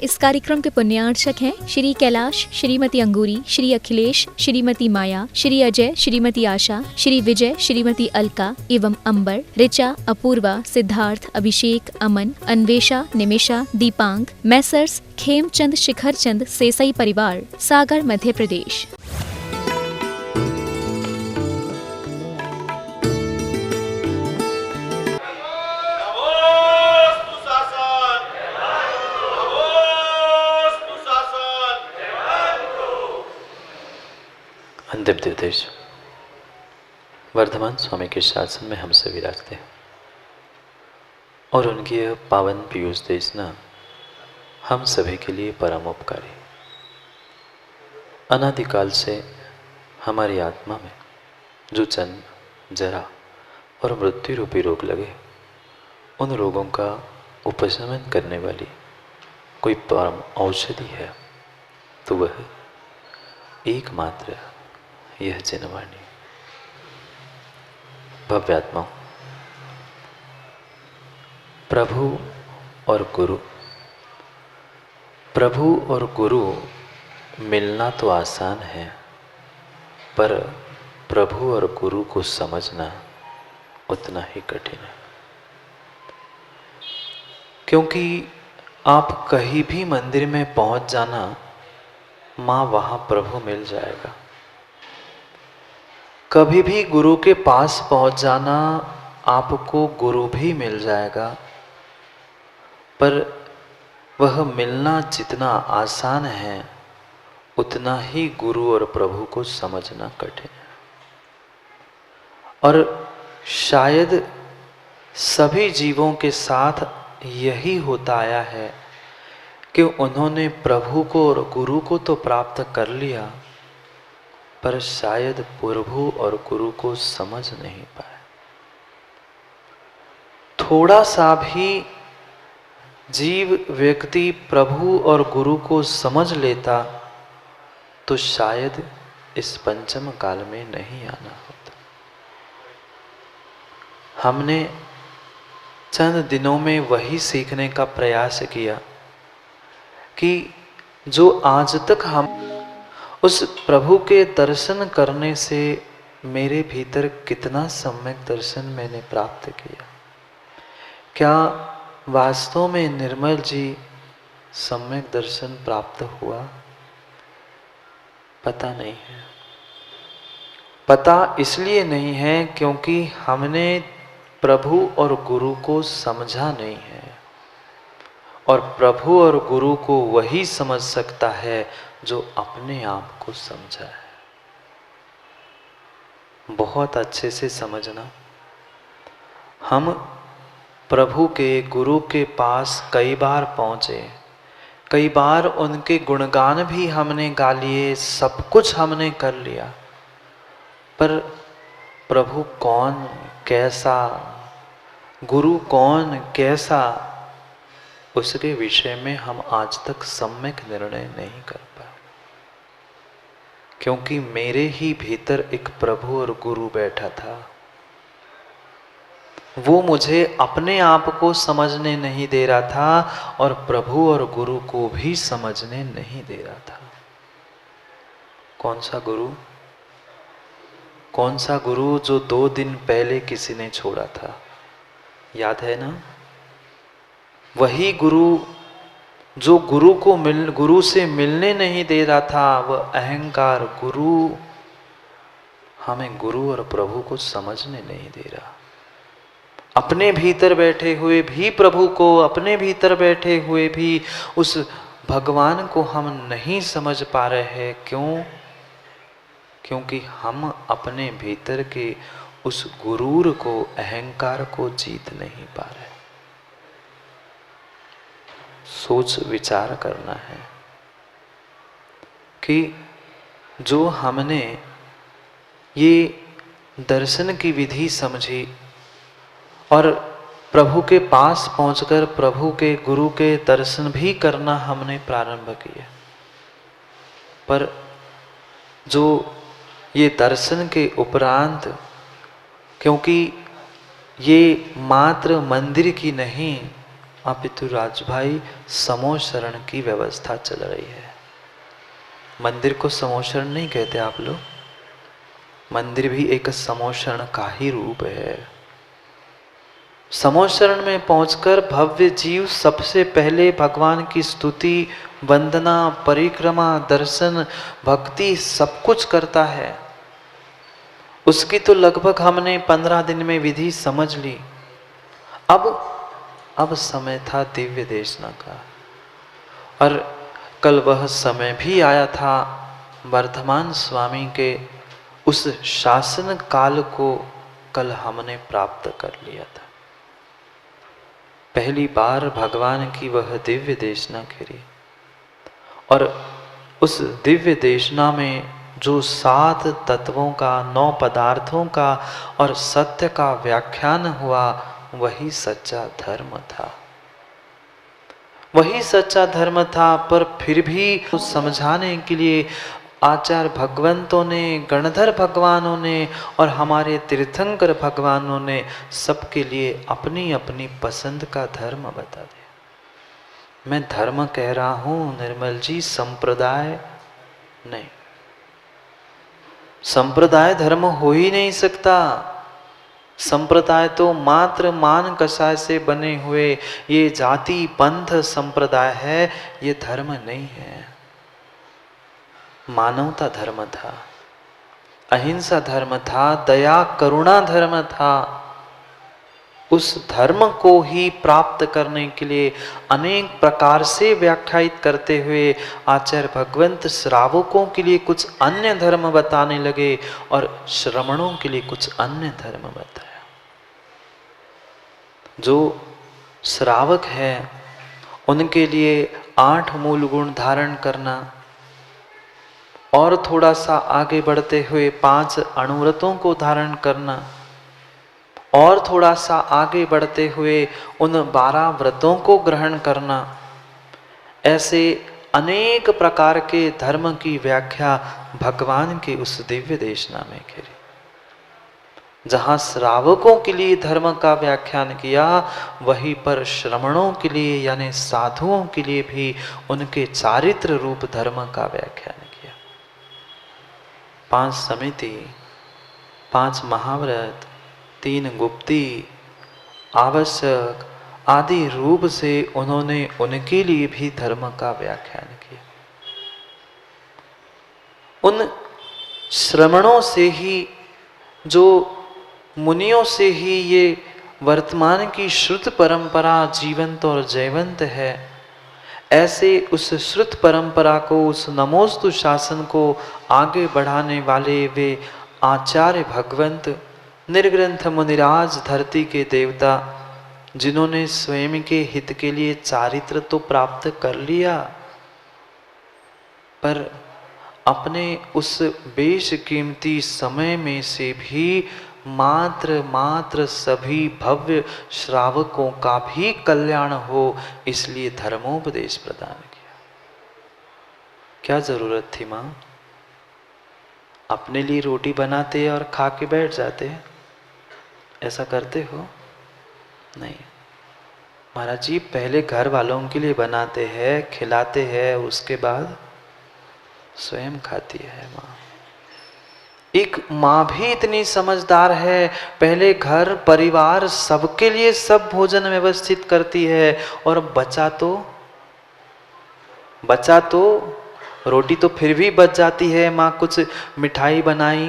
इस कार्यक्रम के पुण्यार्चक हैं श्री कैलाश, श्रीमती अंगूरी, श्री अखिलेश, श्रीमती माया, श्री अजय, श्रीमती आशा, श्री विजय, श्रीमती अलका एवं अंबर, ऋचा, अपूर्वा, सिद्धार्थ, अभिषेक, अमन, अन्वेषा, निमिषा, दीपांग, मैसर्स खेमचंद शिखरचंद सेसई परिवार, सागर, मध्य प्रदेश। अंतिम निर्देश वर्धमान स्वामी के शासन में हम से विराजते हैं और उनकी यह पावन पीयूष देशना हम सभी के लिए परम उपकारी। अनादिकाल से हमारी आत्मा में जो जन्म, जरा और मृत्यु रूपी रोग लगे, उन रोगों का उपशमन करने वाली कोई परम औषधि है तो वह एकमात्र यह जिनवाणी। भव्यात्मा, प्रभु और गुरु। प्रभु और गुरु मिलना तो आसान है, पर प्रभु और गुरु को समझना उतना ही कठिन है। क्योंकि आप कहीं भी मंदिर में पहुंच जाना, मां वहां प्रभु मिल जाएगा। कभी भी गुरु के पास पहुंच जाना, आपको गुरु भी मिल जाएगा, पर वह मिलना जितना आसान है उतना ही गुरु और प्रभु को समझना कठिन है। और शायद सभी जीवों के साथ यही होता आया है कि उन्होंने प्रभु को और गुरु को तो प्राप्त कर लिया, पर शायद प्रभु और गुरु को समझ नहीं पाए। थोड़ा सा भी जीव व्यक्ति प्रभु और गुरु को समझ लेता तो शायद इस पंचम काल में नहीं आना होता। हमने चंद दिनों में वही सीखने का प्रयास किया कि जो आज तक हम उस प्रभु के दर्शन करने से मेरे भीतर कितना सम्यक दर्शन मैंने प्राप्त किया। क्या वास्तव में निर्मल जी सम्यक दर्शन प्राप्त हुआ? पता नहीं है। पता इसलिए नहीं है क्योंकि हमने प्रभु और गुरु को समझा नहीं है, और प्रभु और गुरु को वही समझ सकता है जो अपने आप को समझा है। बहुत अच्छे से समझना। हम प्रभु के, गुरु के पास कई बार पहुंचे, कई बार उनके गुणगान भी हमने गा लिए, सब कुछ हमने कर लिया, पर प्रभु कौन, कैसा, गुरु कौन, कैसा, उसके विषय में हम आज तक सम्यक निर्णय नहीं कर पाए। क्योंकि मेरे ही भीतर एक प्रभु और गुरु बैठा था, वो मुझे अपने आप को समझने नहीं दे रहा था और प्रभु और गुरु को भी समझने नहीं दे रहा था। कौन सा गुरु? कौन सा गुरु जो 2 दिन पहले किसी ने छोड़ा था, याद है ना? वही गुरु जो गुरु से मिलने नहीं दे रहा था, वह अहंकार गुरु हमें गुरु और प्रभु को समझने नहीं दे रहा। अपने भीतर बैठे हुए भी प्रभु को, अपने भीतर बैठे हुए भी उस भगवान को हम नहीं समझ पा रहे हैं। क्यों? क्योंकि हम अपने भीतर के उस गुरूर को, अहंकार को जीत नहीं पा रहे। सोच विचार करना है कि जो हमने ये दर्शन की विधि समझी और प्रभु के पास पहुंचकर प्रभु के, गुरु के दर्शन भी करना हमने प्रारंभ किया, पर जो ये दर्शन के उपरांत, क्योंकि ये मात्र मंदिर की नहीं, अपितु राजभाई समोशरण की व्यवस्था चल रही है। मंदिर को समोशरण नहीं कहते आप लोग, मंदिर भी एक समोशरण का ही रूप है। समोशरण में पहुंचकर भव्य जीव सबसे पहले भगवान की स्तुति, वंदना, परिक्रमा, दर्शन, भक्ति सब कुछ करता है। उसकी तो लगभग हमने 15 दिन में विधि समझ ली। अब समय था दिव्य देशना का, और कल वह समय भी आया था। वर्धमान स्वामी के उस शासन काल को कल हमने प्राप्त कर लिया था। पहली बार भगवान की वह दिव्य देशना गिरी, और उस दिव्य देशना में जो 7 तत्वों का, 9 पदार्थों का और सत्य का व्याख्यान हुआ, वही सच्चा धर्म था। वही सच्चा धर्म था। पर फिर भी उस समझाने के लिए आचार्य भगवंतों ने, गणधर भगवानों ने और हमारे तीर्थंकर भगवानों ने सबके लिए अपनी अपनी पसंद का धर्म बता दिया। मैं धर्म कह रहा हूं निर्मल जी, संप्रदाय नहीं। संप्रदाय धर्म हो ही नहीं सकता। संप्रदाय तो मात्र मान कषाय से बने हुए ये जाति पंथ संप्रदाय है, ये धर्म नहीं है। मानवता धर्म था, अहिंसा धर्म था, दया करुणा धर्म था। उस धर्म को ही प्राप्त करने के लिए अनेक प्रकार से व्याख्यायित करते हुए आचार्य भगवंत श्रावकों के लिए कुछ अन्य धर्म बताने लगे और श्रमणों के लिए कुछ अन्य धर्म बताया। जो श्रावक है उनके लिए 8 मूल गुण धारण करना, और थोड़ा सा आगे बढ़ते हुए 5 अणुव्रतों को धारण करना, और थोड़ा सा आगे बढ़ते हुए उन 12 व्रतों को ग्रहण करना। ऐसे अनेक प्रकार के धर्म की व्याख्या भगवान के उस दिव्य देशना में करी। जहाँ श्रावकों के लिए धर्म का व्याख्यान किया, वहीं पर श्रमणों के लिए यानी साधुओं के लिए भी उनके चारित्र रूप धर्म का व्याख्यान किया। 5 समिति, 5 महाव्रत, 3 गुप्ती, आवश्यक आदि रूप से उन्होंने उनके लिए भी धर्म का व्याख्यान किया। उन श्रमणों से ही, जो मुनियों से ही ये वर्तमान की श्रुत परंपरा जीवंत और जयवंत है। ऐसे उस श्रुत परंपरा को, उस नमोस्तु शासन को आगे बढ़ाने वाले वे आचार्य भगवंत, निर्ग्रंथ मुनिराज, धरती के देवता, जिन्होंने स्वयं के हित के लिए चारित्र तो प्राप्त कर लिया, पर अपने उस बेशकीमती समय में से भी मात्र सभी भव्य श्रावकों का भी कल्याण हो, इसलिए धर्मोपदेश प्रदान किया। क्या जरूरत थी मां? अपने लिए रोटी बनाते और खा के बैठ जाते, ऐसा करते हो? नहीं महाराज जी, पहले घर वालों के लिए बनाते हैं, खिलाते हैं, उसके बाद स्वयं खाती है माँ। एक माँ भी इतनी समझदार है, पहले घर परिवार सबके लिए सब भोजन व्यवस्थित करती है, और बचा तो रोटी तो फिर भी बच जाती है। माँ कुछ मिठाई बनाई,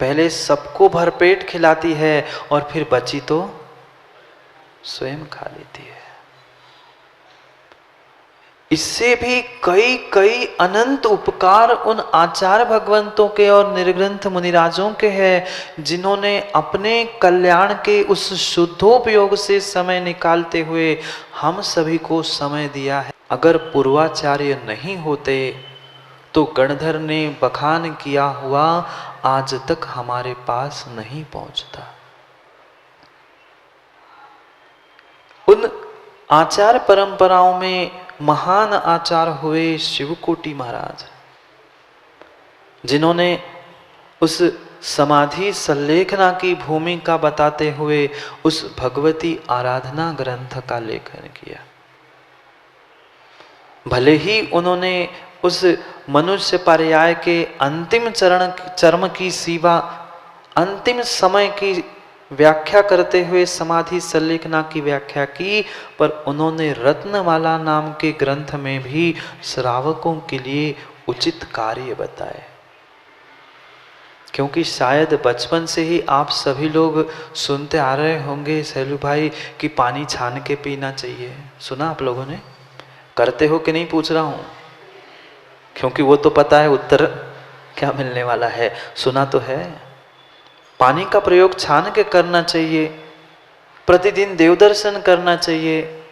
पहले सबको भरपेट खिलाती है और फिर बची तो स्वयं खा लेती है। इससे भी कई अनंत उपकार उन आचार्य भगवंतों के और निर्ग्रंथ मुनिराजों के हैं, जिन्होंने अपने कल्याण के उस शुद्धोपयोग से समय निकालते हुए हम सभी को समय दिया है। अगर पूर्वाचार्य नहीं होते तो गणधर ने बखान किया हुआ आज तक हमारे पास नहीं पहुंचता। उन आचार परंपराओं में महान आचार्य हुए शिवकोटि महाराज, जिन्होंने उस समाधि संलेखना की भूमिका बताते हुए उस भगवती आराधना ग्रंथ का लेखन किया। भले ही उन्होंने उस मनुष्य पर्याय के अंतिम चरम की सेवा, अंतिम समय की व्याख्या करते हुए समाधि संलेखना की व्याख्या की, पर उन्होंने रत्नमाला नाम के ग्रंथ में भी श्रावकों के लिए उचित कार्य बताए। क्योंकि शायद बचपन से ही आप सभी लोग सुनते आ रहे होंगे सैलू भाई कि पानी छान के पीना चाहिए। सुना आप लोगों ने? करते हो कि नहीं पूछ रहा हूं, क्योंकि वो तो पता है उत्तर क्या मिलने वाला है। सुना तो है। पानी का प्रयोग छान के करना चाहिए, प्रतिदिन देव दर्शन करना चाहिए,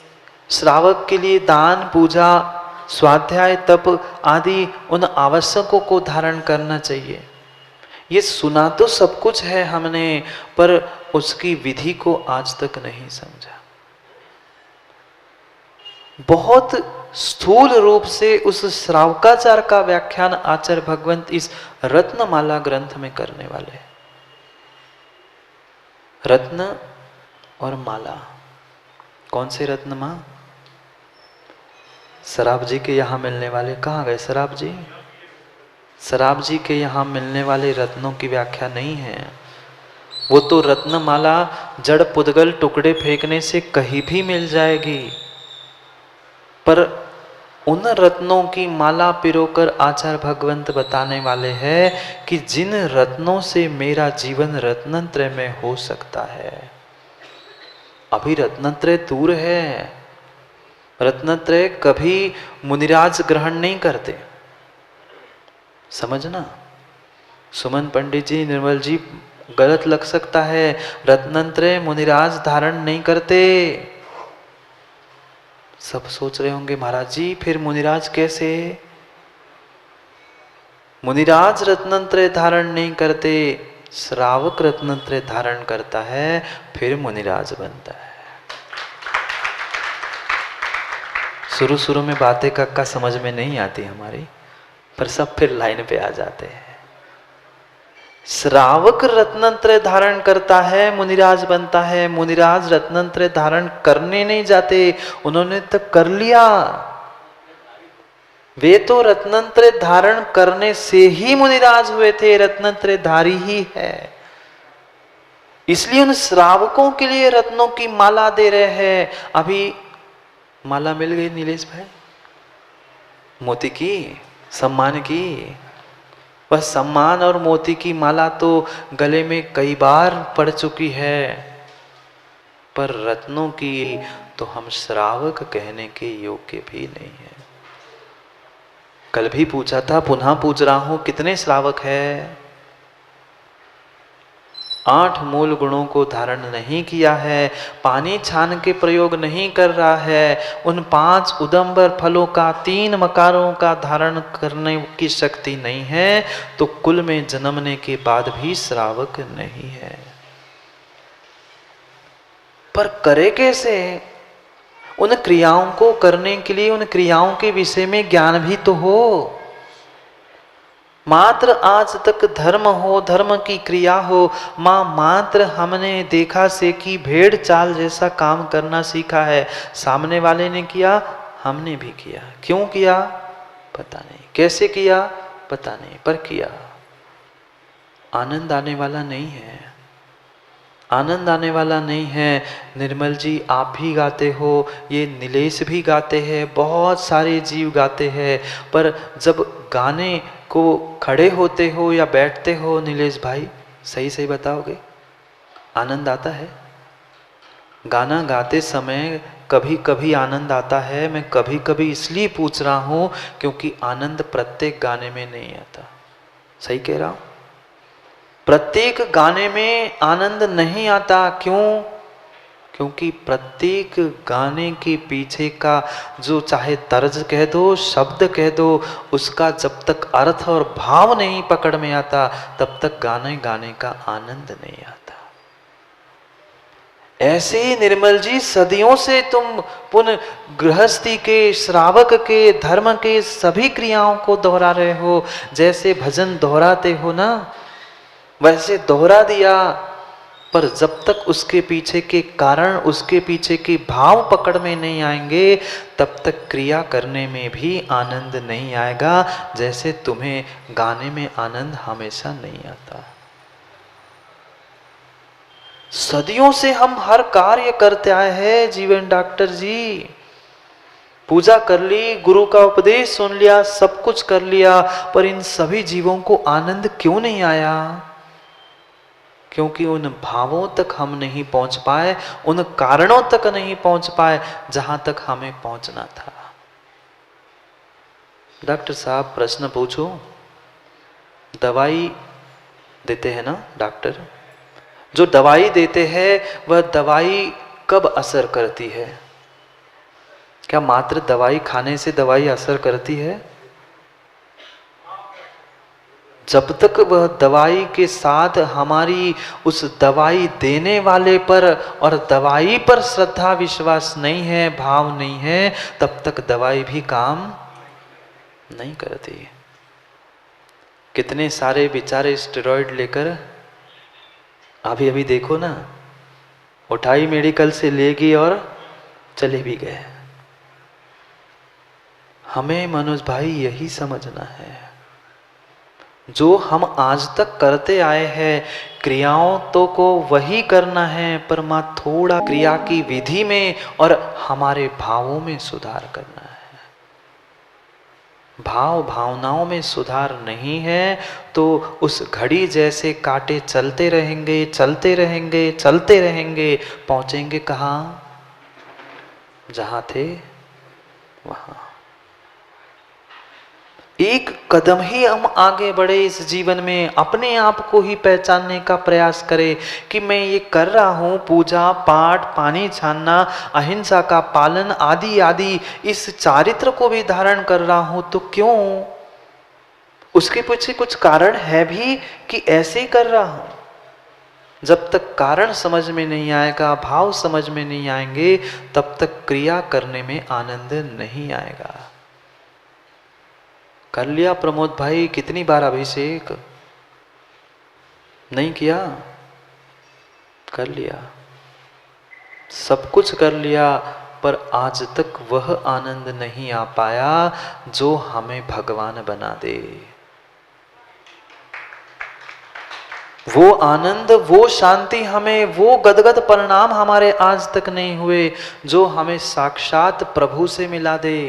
श्रावक के लिए दान, पूजा, स्वाध्याय, तप आदि उन आवश्यकों को धारण करना चाहिए। ये सुना तो सब कुछ है हमने, पर उसकी विधि को आज तक नहीं समझा। बहुत स्थूल रूप से उस श्रावकाचार का व्याख्यान आचार्य भगवंत इस रत्नमाला ग्रंथ में करने वाले हैं। रत्न और माला, कौन से रत्न मां? शराब जी के यहां मिलने वाले। कहां गए शराब जी? शराब जी के यहां मिलने वाले रत्नों की व्याख्या नहीं है। वो तो रत्नमाला जड़ पुद्गल टुकड़े फेंकने से कहीं भी मिल जाएगी, पर उन रत्नों की माला पिरोकर आचार्य भगवंत बताने वाले हैं कि जिन रत्नों से मेरा जीवन रत्नत्रय में हो सकता है। अभी रत्नत्रय दूर है, रत्नत्रय कभी मुनिराज ग्रहण नहीं करते, समझना। सुमन पंडित जी, निर्मल जी, गलत लग सकता है, रत्नत्रय मुनिराज धारण नहीं करते। सब सोच रहे होंगे महाराज जी फिर मुनिराज कैसे? मुनिराज रत्नत्रय धारण नहीं करते, श्रावक रत्नत्रय धारण करता है, फिर मुनिराज बनता है। शुरू शुरू में बातें कक्का समझ में नहीं आती हमारी, पर सब फिर लाइन पे आ जाते हैं। श्रावक रत्नत्रय धारण करता है, मुनिराज बनता है। मुनिराज रत्नत्रय धारण करने नहीं जाते, उन्होंने तो कर लिया। वे तो रत्नत्रय धारण करने से ही मुनिराज हुए थे, रत्नत्रय धारी ही है। इसलिए उन श्रावकों के लिए रत्नों की माला दे रहे हैं। अभी माला मिल गई नीलेश भाई, मोती की, सम्मान की। वह सम्मान और मोती की माला तो गले में कई बार पड़ चुकी है, पर रत्नों की तो हम श्रावक कहने के योग्य भी नहीं है। कल भी पूछा था, पुनः पूछ रहा हूं, कितने श्रावक है? 8 मूल गुणों को धारण नहीं किया है, पानी छान के प्रयोग नहीं कर रहा है, उन 5 उदंबर फलों का, 3 मकारों का धारण करने की शक्ति नहीं है, तो कुल में जन्मने के बाद भी श्रावक नहीं है। पर करे कैसे? उन क्रियाओं को करने के लिए उन क्रियाओं के विषय में ज्ञान भी तो हो। मात्र आज तक धर्म हो, धर्म की क्रिया हो, मात्र हमने देखा से कि भेड़ चाल जैसा काम करना सीखा है। सामने वाले ने किया, हमने भी किया। क्यों किया पता नहीं, कैसे किया पता नहीं, पर किया। आनंद आने वाला नहीं है, आनंद आने वाला नहीं है। निर्मल जी आप भी गाते हो, ये नीलेश भी गाते हैं, बहुत सारे जीव गाते हैं, पर जब गाने को खड़े होते हो या बैठते हो नीलेश भाई, सही सही बताओगे, आनंद आता है? गाना गाते समय कभी कभी आनंद आता है। मैं कभी कभी इसलिए पूछ रहा हूं क्योंकि आनंद प्रत्येक गाने में नहीं आता। सही कह रहा हूं? प्रत्येक गाने में आनंद नहीं आता। क्यों? क्योंकि प्रत्येक गाने के पीछे का जो चाहे तर्ज कह दो, शब्द कह दो, उसका जब तक अर्थ और भाव नहीं पकड़ में आता, तब तक गाने गाने का आनंद नहीं आता। ऐसे ही निर्मल जी सदियों से तुम पुनः गृहस्थी के, श्रावक के, धर्म के सभी क्रियाओं को दोहरा रहे हो। जैसे भजन दोहराते हो ना, वैसे दोहरा दिया, पर जब तक उसके पीछे के कारण, उसके पीछे के भाव पकड़ में नहीं आएंगे, तब तक क्रिया करने में भी आनंद नहीं आएगा। जैसे तुम्हें गाने में आनंद हमेशा नहीं आता। सदियों से हम हर कार्य करते आए हैं जीवन डॉक्टर जी। पूजा कर ली, गुरु का उपदेश सुन लिया, सब कुछ कर लिया, पर इन सभी जीवों को आनंद क्यों नहीं आया? क्योंकि उन भावों तक हम नहीं पहुंच पाए, उन कारणों तक नहीं पहुंच पाए जहां तक हमें पहुंचना था। डॉक्टर साहब प्रश्न पूछो, दवाई देते हैं ना डॉक्टर, जो दवाई देते हैं वह दवाई कब असर करती है? क्या मात्र दवाई खाने से दवाई असर करती है? जब तक वह दवाई के साथ हमारी उस दवाई देने वाले पर और दवाई पर श्रद्धा विश्वास नहीं है, भाव नहीं है, तब तक दवाई भी काम नहीं करती। कितने सारे बेचारे स्टेरॉइड लेकर, अभी अभी देखो ना, उठाई मेडिकल से लेगी और चले भी गए। हमें मनोज भाई यही समझना है, जो हम आज तक करते आए हैं क्रियाओं तो को वही करना है, पर मां थोड़ा क्रिया की विधि में और हमारे भावों में सुधार करना है। भाव भावनाओं में सुधार नहीं है तो उस घड़ी जैसे कांटे चलते रहेंगे, चलते रहेंगे, चलते रहेंगे, पहुंचेंगे कहाँ? जहां थे वहां। एक कदम ही हम आगे बढ़े इस जीवन में, अपने आप को ही पहचानने का प्रयास करें कि मैं ये कर रहा हूँ, पूजा पाठ, पानी छानना, अहिंसा का पालन आदि आदि, इस चारित्र को भी धारण कर रहा हूँ, तो क्यों? उसके पीछे कुछ कारण है भी कि ऐसे ही कर रहा हूँ। जब तक कारण समझ में नहीं आएगा, भाव समझ में नहीं आएंगे, तब तक क्रिया करने में आनंद नहीं आएगा। कर लिया प्रमोद भाई कितनी बार अभिषेक? नहीं किया? कर लिया, सब कुछ कर लिया, पर आज तक वह आनंद नहीं आ पाया जो हमें भगवान बना दे। वो आनंद, वो शांति हमें, वो गदगद परिणाम हमारे आज तक नहीं हुए जो हमें साक्षात प्रभु से मिला दे।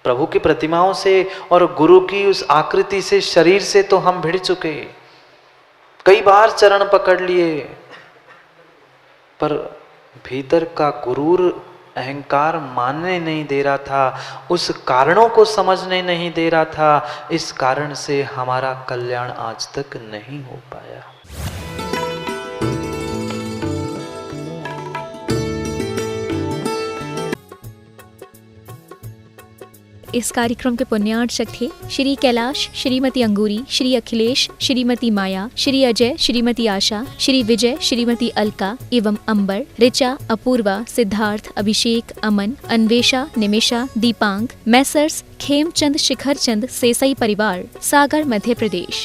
प्रभु की प्रतिमाओं से और गुरु की उस आकृति से, शरीर से तो हम भिड़ चुके, कई बार चरण पकड़ लिए, पर भीतर का गुरूर अहंकार मानने नहीं दे रहा था, उस कारणों को समझने नहीं दे रहा था। इस कारण से हमारा कल्याण आज तक नहीं हो पाया। इस कार्यक्रम के पुण्यार्चक थे श्री कैलाश, श्रीमती अंगूरी, श्री अखिलेश, श्रीमती माया, श्री अजय, श्रीमती आशा, श्री विजय, श्रीमती अलका एवं अंबर, ऋचा, अपूर्वा, सिद्धार्थ, अभिषेक, अमन, अन्वेषा, निमिषा, दीपांग, मैसर्स खेमचंद शिखरचंद सेसई परिवार, सागर, मध्य प्रदेश।